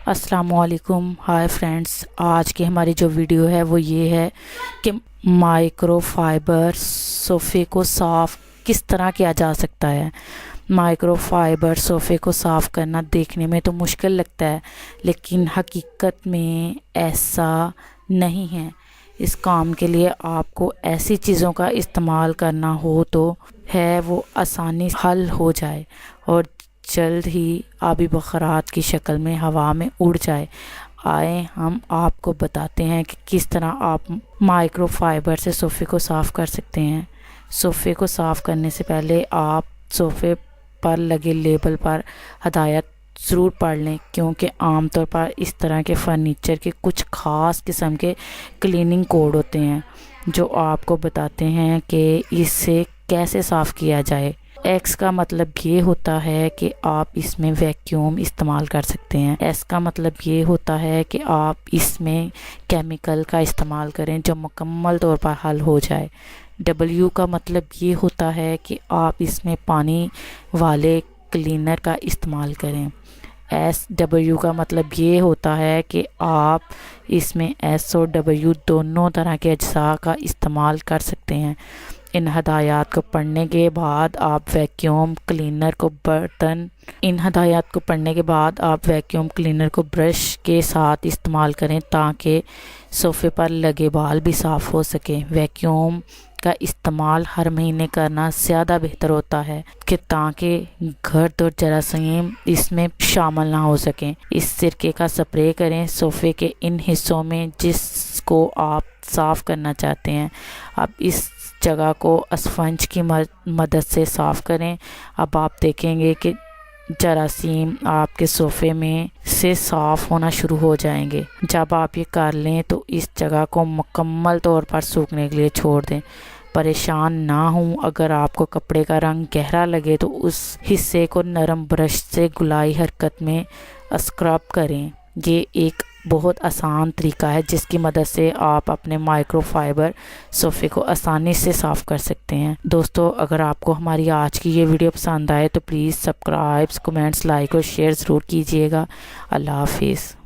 السلام علیکم، ہائے فرینڈس۔ آج کی ہماری جو ویڈیو ہے وہ یہ ہے کہ مائکرو فائبر صوفے کو صاف کس طرح کیا جا سکتا ہے۔ مائکرو فائبر صوفے کو صاف کرنا دیکھنے میں تو مشکل لگتا ہے، لیکن حقیقت میں ایسا نہیں ہے۔ اس کام کے لیے آپ کو ایسی چیزوں کا استعمال کرنا ہو تو ہے وہ آسانی سے حل ہو جائے اور جلد ہی آبی بخارات کی شکل میں ہوا میں اڑ جائے۔ آئے ہم آپ کو بتاتے ہیں کہ کس طرح آپ مائکرو فائبر سے صوفے کو صاف کر سکتے ہیں۔ صوفے کو صاف کرنے سے پہلے آپ صوفے پر لگے لیبل پر ہدایت ضرور پڑھ لیں، کیونکہ عام طور پر اس طرح کے فرنیچر کے کچھ خاص قسم کے کلیننگ کوڈ ہوتے ہیں جو آپ کو بتاتے ہیں کہ اس سے کیسے صاف کیا جائے۔ ایکس کا مطلب یہ ہوتا ہے کہ آپ اس میں ویکیوم استعمال کر سکتے ہیں۔ ایس کا مطلب یہ ہوتا ہے کہ آپ اس میں کیمیکل کا استعمال کریں جو مکمل طور پر حل ہو جائے۔ ڈبلیو کا مطلب یہ ہوتا ہے کہ آپ اس میں پانی والے کلینر کا استعمال کریں۔ ایس ڈبلیو کا مطلب یہ ہوتا ہے کہ آپ اس میں ایس اور ڈبلیو دونوں طرح کے اجزاء کا استعمال کر سکتے ہیں۔ ان ہدایات کو پڑھنے کے بعد آپ ویکیوم کلینر کو برش کے ساتھ استعمال کریں تاکہ صوفے پر لگے بال بھی صاف ہو سکیں۔ ویکیوم کا استعمال ہر مہینے کرنا زیادہ بہتر ہوتا ہے کہ تاکہ گرد اور جراثیم اس میں شامل نہ ہو سکیں۔ اس سرکے کا سپرے کریں صوفے کے ان حصوں میں جس کو آپ صاف کرنا چاہتے ہیں۔ اب اس جگہ کو اسفنج کی مدد سے صاف کریں۔ اب آپ دیکھیں گے کہ جراثیم آپ کے صوفے میں سے صاف ہونا شروع ہو جائیں گے۔ جب آپ یہ کر لیں تو اس جگہ کو مکمل طور پر سوکھنے کے لیے چھوڑ دیں۔ پریشان نہ ہوں اگر آپ کو کپڑے کا رنگ گہرا لگے تو اس حصے کو نرم برش سے گلائی حرکت میں اسکرب کریں۔ یہ ایک بہت آسان طریقہ ہے جس کی مدد سے آپ اپنے مائکرو فائبر صوفے کو آسانی سے صاف کر سکتے ہیں۔ دوستو، اگر آپ کو ہماری آج کی یہ ویڈیو پسند آئے تو پلیز سبسکرائب، کمنٹس، لائک اور شیئر ضرور کیجیے گا۔ اللہ حافظ۔